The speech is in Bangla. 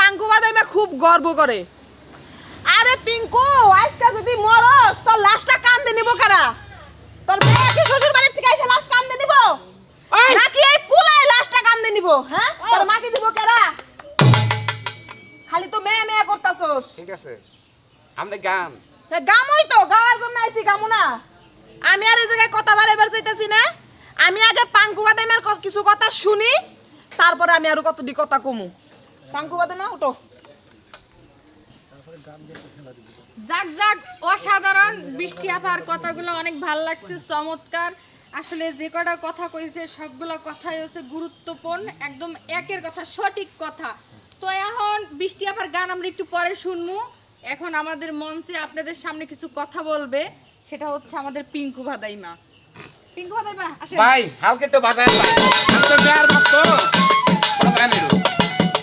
পাঙ্কু বাদাইমা খুব গর্ব করে। আরে পিঙ্কু, আজকে যদি মরস তোর লাশটা কান্দে নিব কারা? তোর মেয়ে কি শ্বশুর বাড়ি থেকে এসে লাশ কান্দে নিব নাকি এই পুলাই লাশটা কান্দে নিব? হ্যাঁ, তোর মাকে দিব কারা? খালি তো মেয়ে মেয়ে করতাছস। ঠিক আছে, আমনে গান গামই তো, গাওয়ার জন্য আইছি, গামু না। আমি আর এই জায়গায় কথা বাড়াইবার চাইতাছি না। আমি আগে পাঙ্কু বাদামের কিছু কথা শুনি, তারপরে আমি আরো কতটি কথা কমু। পাঙ্কু বাদামা উঠো। যাক যাক, অসাধারণ। বৃষ্টি আপার কথাগুলো অনেক ভালো লাগছে, চমৎকার। আসলে যে কটা কথা কইছে সবগুলো কথাই হচ্ছে গুরুত্বপূর্ণ, একদম একের কথা, সঠিক কথা। তো এখন বৃষ্টি আপার গান আমরা একটু পরে শুনবো। এখন আমাদের মঞ্চে আপনাদের সামনে কিছু কথা বলবে, সেটা হচ্ছে আমাদের পিঙ্কু বাদাইমা। পিঙ্কু বাদাইমা আসেন ভাই, হালকে তো বাজার ভাই, আমি তো গার মাত্র প্রোগ্রামের